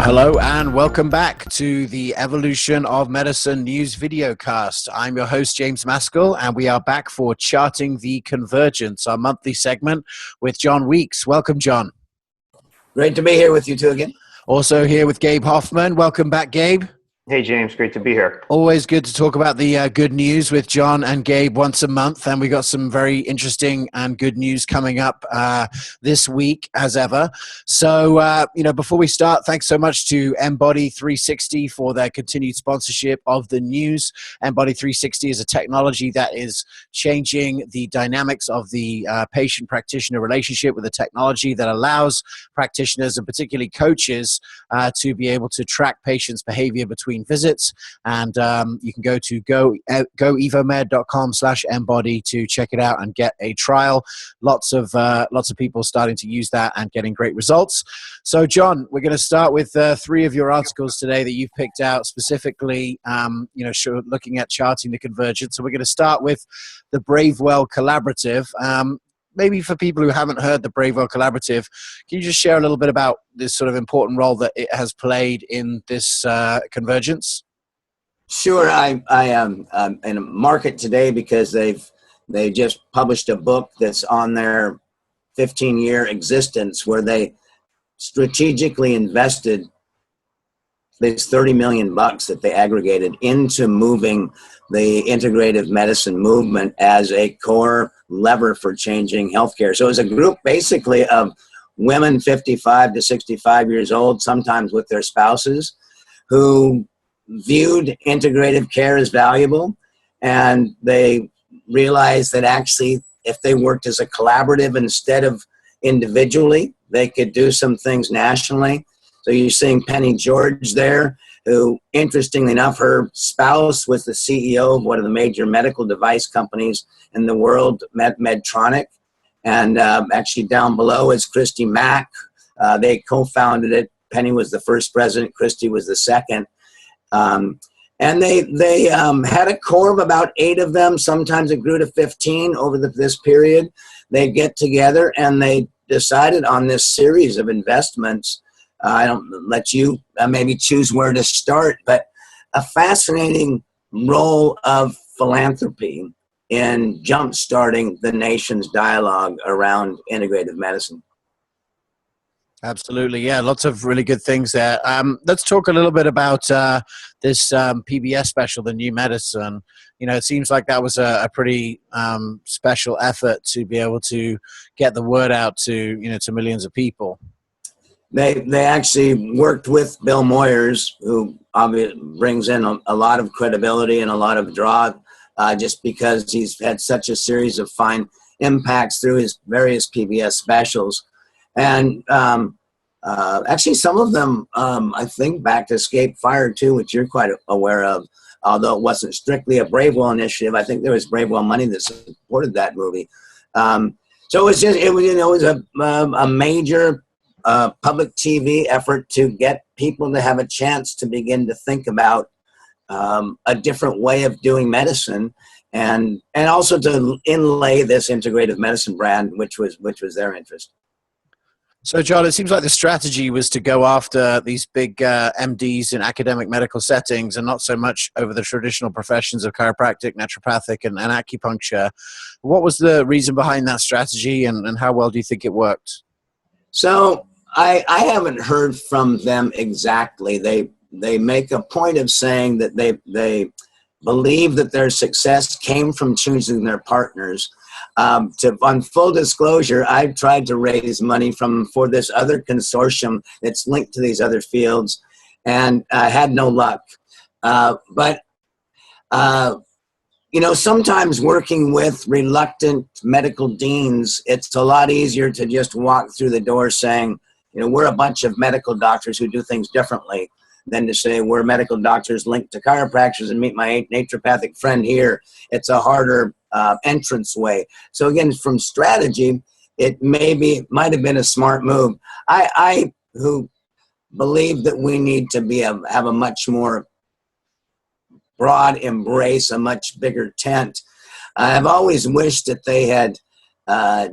Hello and welcome back to the Evolution of Medicine News Videocast. I'm your host, James Maskell, and we are back for Charting the Convergence, our monthly segment with John Weeks. Welcome, John. Great to be here with you two again. Also here with Gabe Hoffman. Welcome back, Gabe. Hey, James. Great to be here. Always good to talk about the good news with John and Gabe once a month. And we got some very interesting and good news coming up this week, as ever. So, before we start, thanks so much to Embody 360 for their continued sponsorship of the news. Embody 360 is a technology that is changing the dynamics of the patient-practitioner relationship with a technology that allows practitioners and particularly coaches to be able to track patients' behavior between visits, and you can go to goevomed.com/embody to check it out and get a trial. Lots of people starting to use that and getting great results. So, John, we're going to start with 3 of your articles today that you've picked out specifically, looking at charting the convergence. So we're going to start with the Bravewell Collaborative. Maybe for people who haven't heard the Bravewell Collaborative, can you just share a little bit about this sort of important role that it has played in this convergence? Sure. I am in a market today because they just published a book that's on their 15-year existence where they strategically invested this $30 million that they aggregated into moving the integrative medicine movement as a core lever for changing healthcare. So it was a group basically of women 55 to 65 years old, sometimes with their spouses, who viewed integrative care as valuable. And they realized that actually if they worked as a collaborative instead of individually, they could do some things nationally. So you're seeing Penny George there, who, interestingly enough, her spouse was the CEO of one of the major medical device companies in the world, Medtronic. And actually down below is Christy Mack. They co-founded it. Penny was the first president. Christy was the second. And they had a core of about 8 of them. Sometimes it grew to 15 over this period. They get together and they decided on this series of investments. I don't let you maybe choose where to start, but a fascinating role of philanthropy in jump-starting the nation's dialogue around integrative medicine. Absolutely. Yeah, lots of really good things there. Let's talk a little bit about this PBS special, The New Medicine. You know, it seems like that was a pretty special effort to be able to get the word out to millions of people. They actually worked with Bill Moyers, who obviously brings in a lot of credibility and a lot of draw, just because he's had such a series of fine impacts through his various PBS specials. And actually some of them, I think back to Escape Fire too, which you're quite aware of, although it wasn't strictly a Bravewell initiative. I think there was Bravewell money that supported that movie. So it was a major public TV effort to get people to have a chance to begin to think about a different way of doing medicine, and also to inlay this integrative medicine brand, which was their interest. So, John, it seems like the strategy was to go after these big MDs in academic medical settings and not so much over the traditional professions of chiropractic, naturopathic, and acupuncture. What was the reason behind that strategy, and how well do you think it worked? So I haven't heard from them exactly. They make a point of saying that they believe that their success came from choosing their partners. On full disclosure, I've tried to raise money for this other consortium that's linked to these other fields, and I had no luck. But sometimes working with reluctant medical deans, it's a lot easier to just walk through the door saying, we're a bunch of medical doctors who do things differently, than to say we're medical doctors linked to chiropractors and meet my naturopathic friend here. It's a harder entrance way. So again, from strategy, it might have been a smart move. I who believe that we need to have a much more broad embrace, a much bigger tent. I've always wished that they had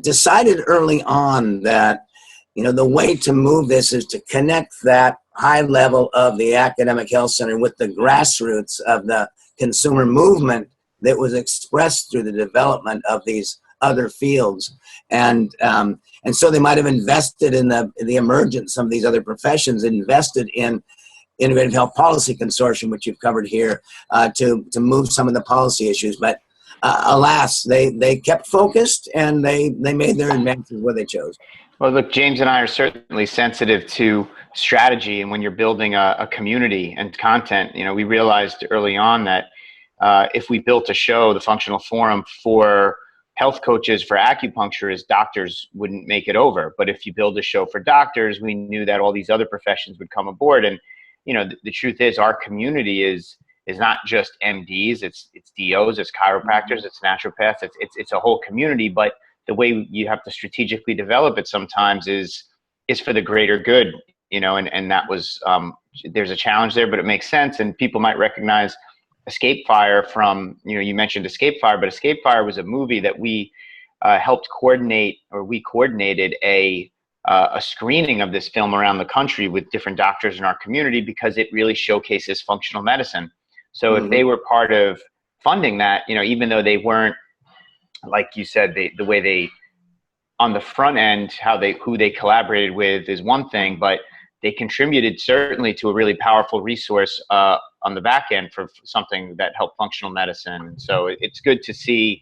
decided early on that the way to move this is to connect that high level of the academic health center with the grassroots of the consumer movement that was expressed through the development of these other fields. And so they might have invested in the emergence of these other professions, invested in Integrative Health Policy Consortium, which you've covered here, to move some of the policy issues. But alas, they kept focused, and they made their advances where they chose. Well, look, James and I are certainly sensitive to strategy, and when you're building a community and content, we realized early on that if we built a show, the Functional Forum, for health coaches, for acupuncturists, doctors wouldn't make it over. But if you build a show for doctors, we knew that all these other professions would come aboard. And the truth is, our community is not just MDs, it's DOs, it's chiropractors, it's naturopaths, it's a whole community. But the way you have to strategically develop it sometimes is for the greater good, and that was, there's a challenge there, but it makes sense. And people might recognize Escape Fire from, you mentioned Escape Fire, but Escape Fire was a movie that we helped coordinate, or we coordinated a screening of this film around the country with different doctors in our community, because it really showcases functional medicine. So if they were part of funding that, even though they weren't, like you said, the way they, on the front end, who they collaborated with is one thing, but they contributed certainly to a really powerful resource on the back end for something that helped functional medicine. And so it's good to see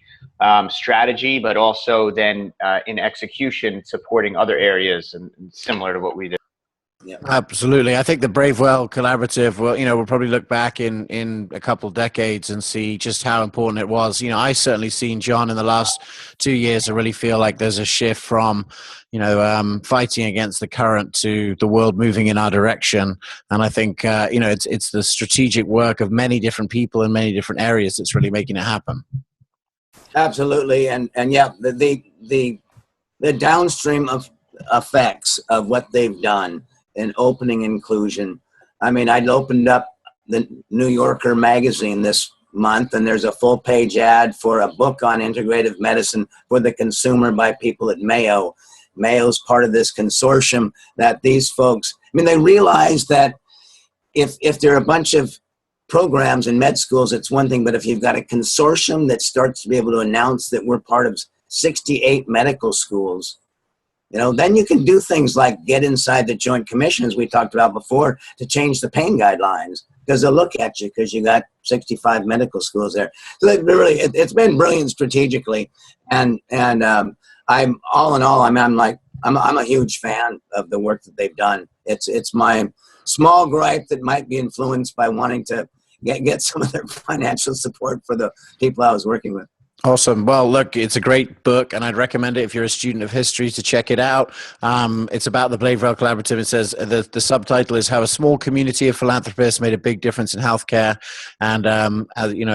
strategy, but also then in execution, supporting other areas and similar to what we did. Yeah, absolutely. I think the Bravewell Collaborative, we'll probably look back in a couple of decades and see just how important it was. I certainly seen, John, in the last 2 years, I really feel like there's a shift from, fighting against the current to the world moving in our direction. And I think, it's the strategic work of many different people in many different areas that's really making it happen. Absolutely. And yeah, the downstream of effects of what they've done in opening inclusion. I mean, I'd opened up the New Yorker magazine this month, and there's a full-page ad for a book on integrative medicine for the consumer by people at Mayo. Mayo's part of this consortium that these folks, they realize that if there are a bunch of programs in med schools, it's one thing, but if you've got a consortium that starts to be able to announce that we're part of 68 medical schools, then you can do things like get inside the Joint Commission, as we talked about before, to change the pain guidelines, because they'll look at you because you got 65 medical schools there. So it's been brilliant strategically, and I'm all in all, I'm a huge fan of the work that they've done. It's my small gripe that might be influenced by wanting to get some of their financial support for the people I was working with. Awesome. Well, look, it's a great book, and I'd recommend it if you're a student of history to check it out. It's about the Bravewell Collaborative. It says the subtitle is "How a Small Community of Philanthropists Made a Big Difference in Healthcare," and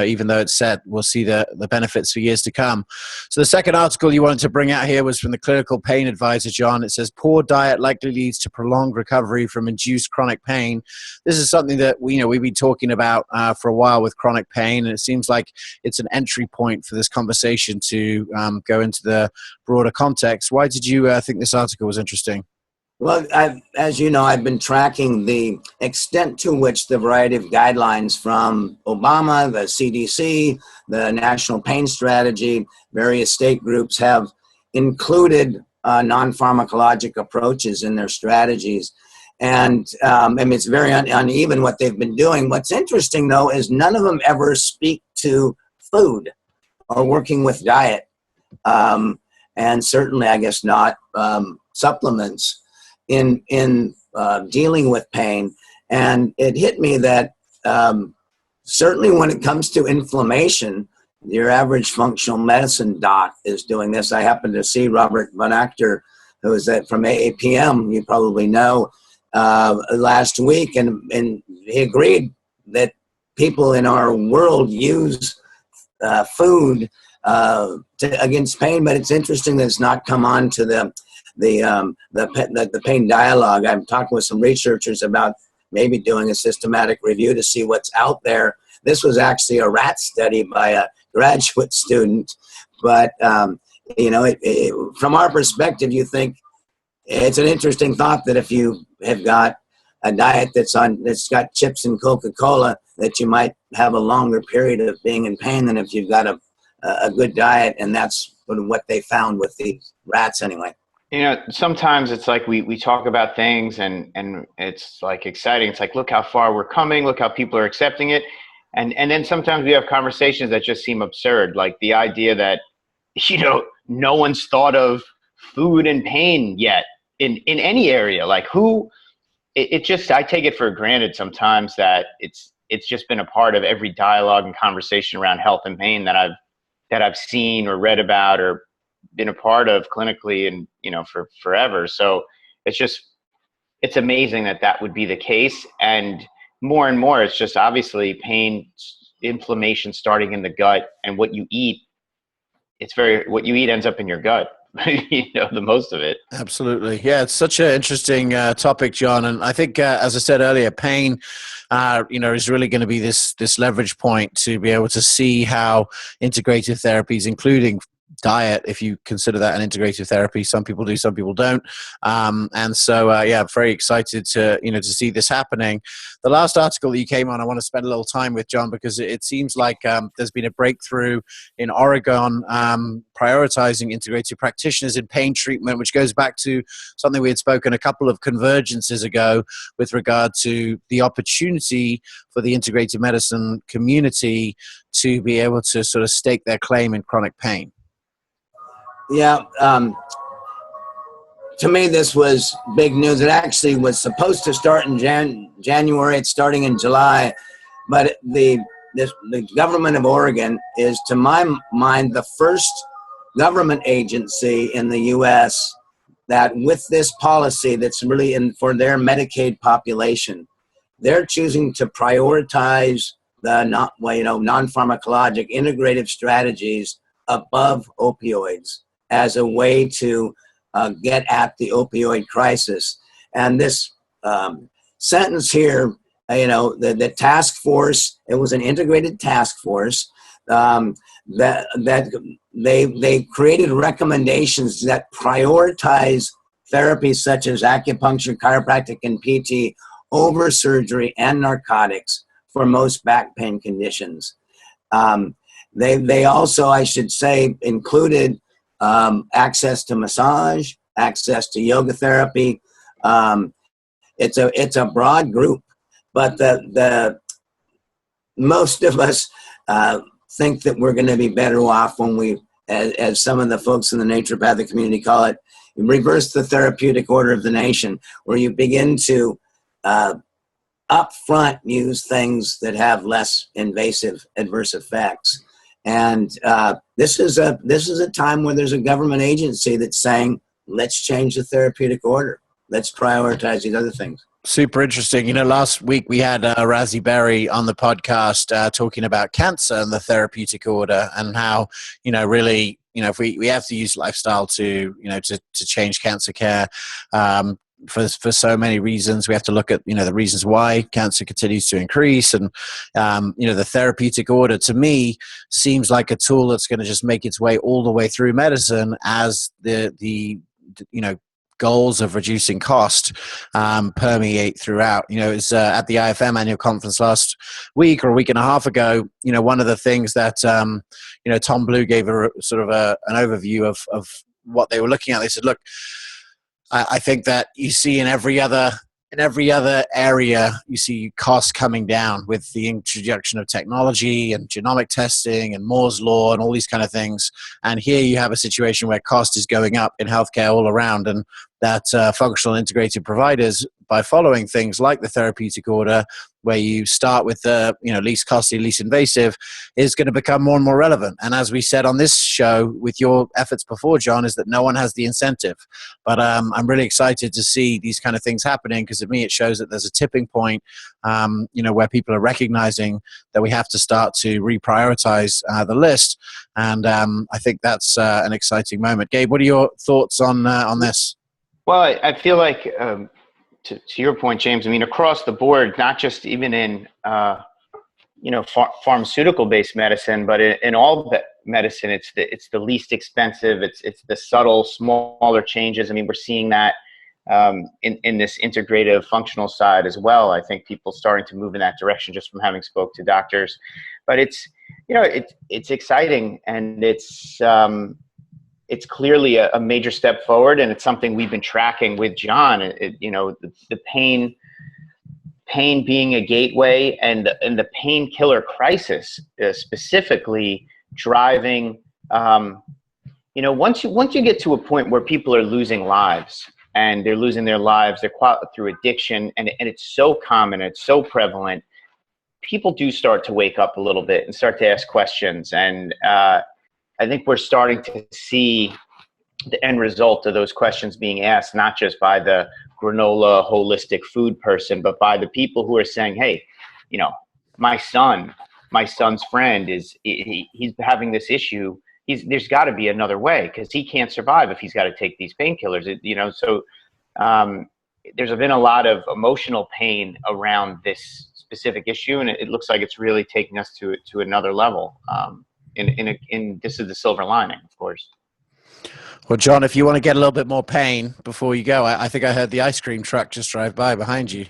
even though it's set, we'll see the benefits for years to come. So the second article you wanted to bring out here was from the Clinical Pain Advisor, John. It says poor diet likely leads to prolonged recovery from induced chronic pain. This is something that we've been talking about for a while with chronic pain, and it seems like it's an entry point for this conversation to go into the broader context. Why did you think this article was interesting? Well, as you know, I've been tracking the extent to which the variety of guidelines from Obama, the CDC, the National Pain Strategy, various state groups have included non-pharmacologic approaches in their strategies. And it's very uneven what they've been doing. What's interesting, though, is none of them ever speak to food or working with diet, and certainly, I guess, not supplements in dealing with pain. And it hit me that certainly when it comes to inflammation, your average functional medicine doc is doing this. I happened to see Robert Van Actor, who is from AAPM, you probably know, last week, and he agreed that people in our world use food against pain, but it's interesting that it's not come on to the pain dialogue. I'm talking with some researchers about maybe doing a systematic review to see what's out there. This was actually a rat study by a graduate student, but from our perspective, you think it's an interesting thought that if you have got a diet that's got chips and Coca-Cola, that you might have a longer period of being in pain than if you've got a good diet. And that's what they found with the rats anyway. You know, sometimes it's like we talk about things and it's like exciting. It's like, look how far we're coming, look how people are accepting it. And then sometimes we have conversations that just seem absurd, like the idea that, you know, no one's thought of food and pain yet in any area. Like it just, I take it for granted sometimes that it's just been a part of every dialogue and conversation around health and pain that I've seen or read about or been a part of clinically and, you know, for forever. So it's amazing that would be the case. And more, it's just obviously pain, inflammation starting in the gut, and what you eat. What you eat ends up in your gut. You know, the most of it. Absolutely. Yeah, it's such an interesting topic, John. And I think, as I said earlier, pain, you know, is really going to be this leverage point to be able to see how integrative therapies, including diet, if you consider that an integrative therapy. Some people do, some people don't. And so, yeah, very excited to see this happening. The last article that you came on, I want to spend a little time with, John, because it seems like there's been a breakthrough in Oregon prioritizing integrative practitioners in pain treatment, which goes back to something we had spoken a couple of convergences ago with regard to the opportunity for the integrative medicine community to be able to sort of stake their claim in chronic pain. Yeah, to me, this was big news. It actually was supposed to start in January. It's starting in July, but the government of Oregon is, to my mind, the first government agency in the U.S. that, with this policy that's really for their Medicaid population, they're choosing to prioritize the non-pharmacologic integrative strategies above opioids as a way to get at the opioid crisis. And this sentence here, the task force, it was an integrated task force that they created recommendations that prioritize therapies such as acupuncture, chiropractic, and PT over surgery and narcotics for most back pain conditions. They also, I should say, included access to massage, access to yoga therapy. It's a broad group, but the most of us think that we're going to be better off when we, as some of the folks in the naturopathic community call it, reverse the therapeutic order of the nation, where you begin to upfront use things that have less invasive adverse effects. And this is a time where there's a government agency that's saying, let's change the therapeutic order. Let's prioritize these other things. Super interesting. Last week we had Razzie Berry on the podcast talking about cancer and the therapeutic order, and how, really, if we have to use lifestyle to change cancer care, for so many reasons. We have to look at, the reasons why cancer continues to increase. And, the therapeutic order, to me, seems like a tool that's going to just make its way all the way through medicine as the goals of reducing cost permeate throughout. It's at the IFM annual conference last week or a week and a half ago, one of the things that, Tom Blue gave an overview of what they were looking at. They said, look, I think that you see in every other area, you see costs coming down with the introduction of technology and genomic testing and Moore's law and all these kind of things. And here you have a situation where cost is going up in healthcare all around, and that functional integrated providers, by following things like the therapeutic order, where you start with the least costly, least invasive, is going to become more and more relevant. And as we said on this show with your efforts before, John, is that no one has the incentive. But I'm really excited to see these kind of things happening, because to me it shows that there's a tipping point, where people are recognizing that we have to start to reprioritize the list. And I think that's an exciting moment. Gabe, what are your thoughts on this? Well, I feel like, to your point, James, I mean, across the board, not just even in, pharmaceutical-based medicine, but in all medicine, it's the least expensive. It's the subtle, smaller changes. I mean, we're seeing that in this integrative functional side as well. I think people starting to move in that direction just from having spoke to doctors. But it's, it's exciting, and it's clearly a major step forward, and it's something we've been tracking with John. The pain being a gateway, and the painkiller crisis specifically driving. Once you get to a point where people are losing lives, and they're losing their lives, through addiction, and it's so common, it's so prevalent, people do start to wake up a little bit and start to ask questions. And I think we're starting to see the end result of those questions being asked, not just by the granola holistic food person, but by the people who are saying, hey, my son's friend he's having this issue. There's got to be another way, because he can't survive if he's got to take these painkillers. So there's been a lot of emotional pain around this specific issue, and it looks like it's really taking us to another level. In this is the silver lining, of course. Well, John, if you want to get a little bit more pain before you go, I think I heard the ice cream truck just drive by behind you.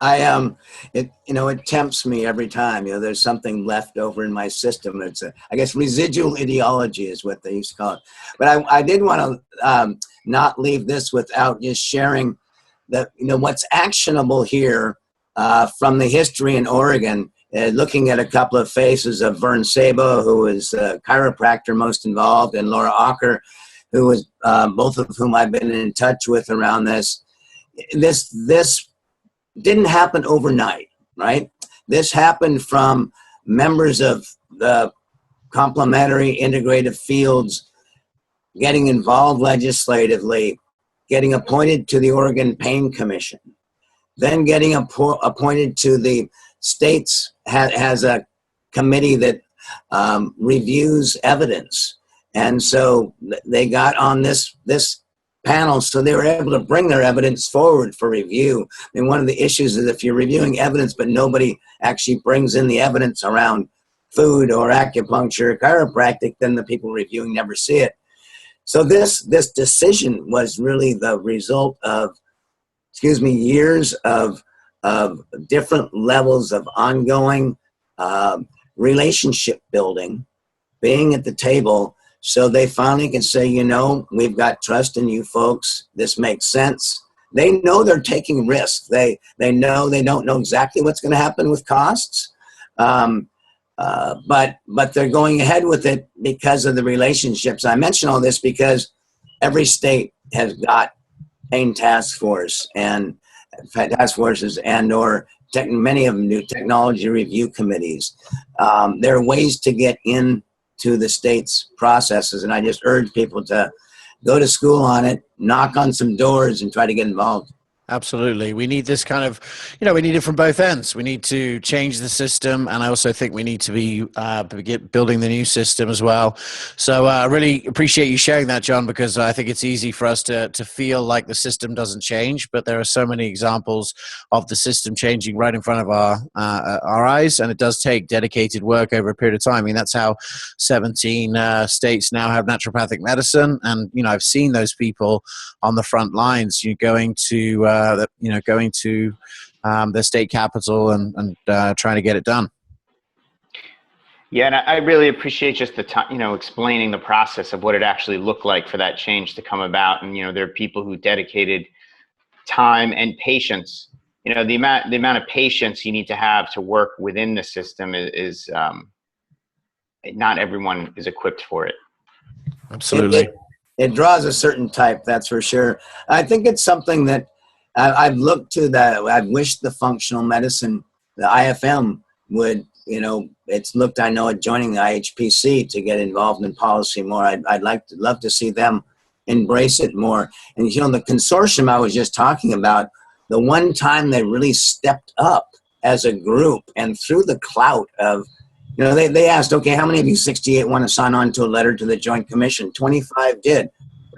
It tempts me every time. There's something left over in my system. It's I guess residual ideology is what they used to call it. But I did want to not leave this without just sharing that what's actionable here from the history in Oregon. Looking at a couple of faces of Vern Sabo, who is a chiropractor most involved, and Laura Ocker, who was both of whom I've been in touch with around this. This didn't happen overnight, right? This happened from members of the complementary integrative fields getting involved legislatively, getting appointed to the Oregon Pain Commission, then getting appointed to the states has a committee that reviews evidence. And so they got on this panel, so they were able to bring their evidence forward for review. And one of the issues is if you're reviewing evidence, but nobody actually brings in the evidence around food or acupuncture or chiropractic, then the people reviewing never see it. So this decision was really the result of, years of different levels of ongoing relationship building, being at the table, so they finally can say, we've got trust in you folks. This makes sense. They know they're taking risks. They know they don't know exactly what's going to happen with costs, but they're going ahead with it because of the relationships. I mention all this because every state has got pain task force and task forces or many of them do technology review committees. There are ways to get into the state's processes, and I just urge people to go to school on it, knock on some doors, and try to get involved. Absolutely. We need this kind of, we need it from both ends. We need to change the system, and I also think we need to be building the new system as well. So I really appreciate you sharing that, John, because I think it's easy for us to feel like the system doesn't change, but there are so many examples of the system changing right in front of our eyes, and it does take dedicated work over a period of time. I mean, that's how 17 states now have naturopathic medicine, and I've seen those people on the front lines, going to the state capital and trying to get it done. Yeah, and I really appreciate just the time, explaining the process of what it actually looked like for that change to come about. And there are people who dedicated time and patience. The amount of patience you need to have to work within the system is not everyone is equipped for it. Absolutely. It draws a certain type, that's for sure. I think it's something that I've looked to that. I've wished the functional medicine, the IFM would, it's looked, I know, at joining the IHPC to get involved in policy more. I'd love to see them embrace it more. And, the consortium I was just talking about, the one time they really stepped up as a group and through the clout of, they asked, okay, how many of you 68 want to sign on to a letter to the Joint Commission? 25 did.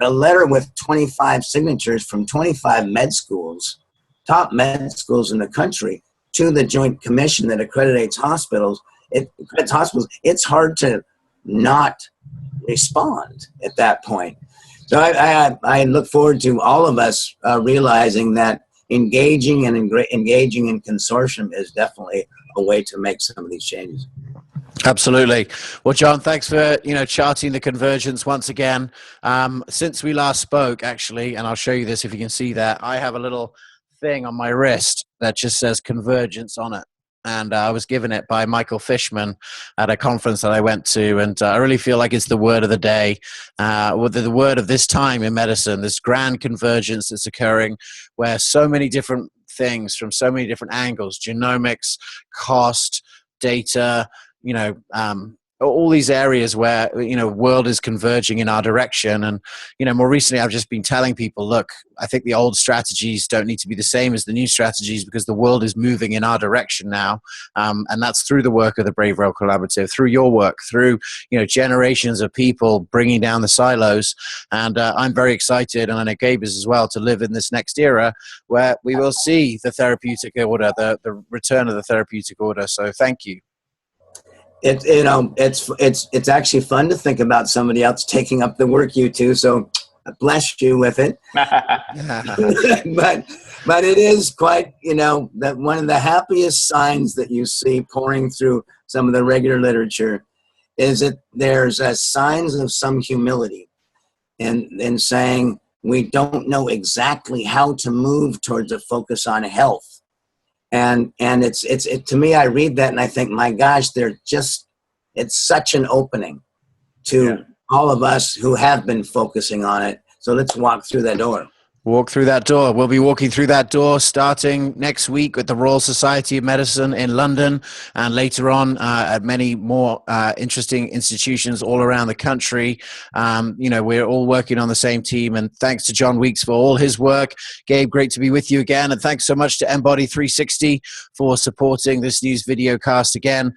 A letter with 25 signatures from 25 med schools, top med schools in the country, to the Joint Commission that accreditates hospitals. It's hard to not respond at that point. So I look forward to all of us realizing that engaging in consortium is definitely a way to make some of these changes. Absolutely. Well, John, thanks for charting the convergence once again. Since we last spoke, actually, and I'll show you this if you can see that, I have a little thing on my wrist that just says convergence on it. And I was given it by Michael Fishman at a conference that I went to. And I really feel like it's the word of the day, the word of this time in medicine, this grand convergence that's occurring where so many different things from so many different angles, genomics, cost, data, all these areas where, world is converging in our direction. And, more recently, I've just been telling people, look, I think the old strategies don't need to be the same as the new strategies because the world is moving in our direction now. And that's through the work of the Bravewell Collaborative, through your work, through, generations of people bringing down the silos. And I'm very excited, and I know Gabe is as well, to live in this next era where we will see the therapeutic order, the return of the therapeutic order. So thank you. It's actually fun to think about somebody else taking up the work you do. So I bless you with it. but it is quite, that one of the happiest signs that you see pouring through some of the regular literature is that there's signs of some humility in saying we don't know exactly how to move towards a focus on health. And it's to me, I read that and I think, my gosh, it's such an opening to all of us who have been focusing on it. So let's walk through that door. Walk through that door. We'll be walking through that door starting next week with the Royal Society of Medicine in London, and later on at many more interesting institutions all around the country. We're all working on the same team, and thanks to John Weeks for all his work. Gabe, great to be with you again, and thanks so much to Embody 360 for supporting this news video cast again.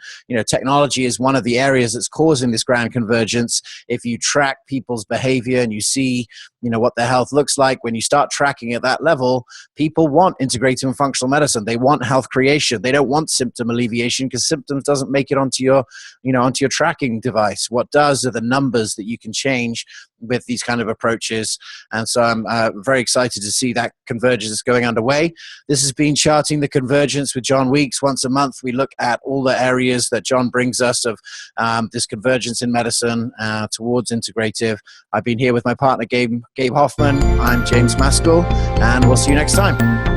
Technology is one of the areas that's causing this grand convergence. If you track people's behavior and you see what their health looks like, when you start tracking at that level, people want integrative and functional medicine. They want health creation. They don't want symptom alleviation, because symptoms doesn't make it onto your tracking device. What does are the numbers that you can change with these kind of approaches. And so I'm very excited to see that convergence going underway. This has been Charting the Convergence with John Weeks. Once a month, we look at all the areas that John brings us of this convergence in medicine towards integrative. I've been here with my partner, Gabe Hoffman. I'm James Maskell, and we'll see you next time.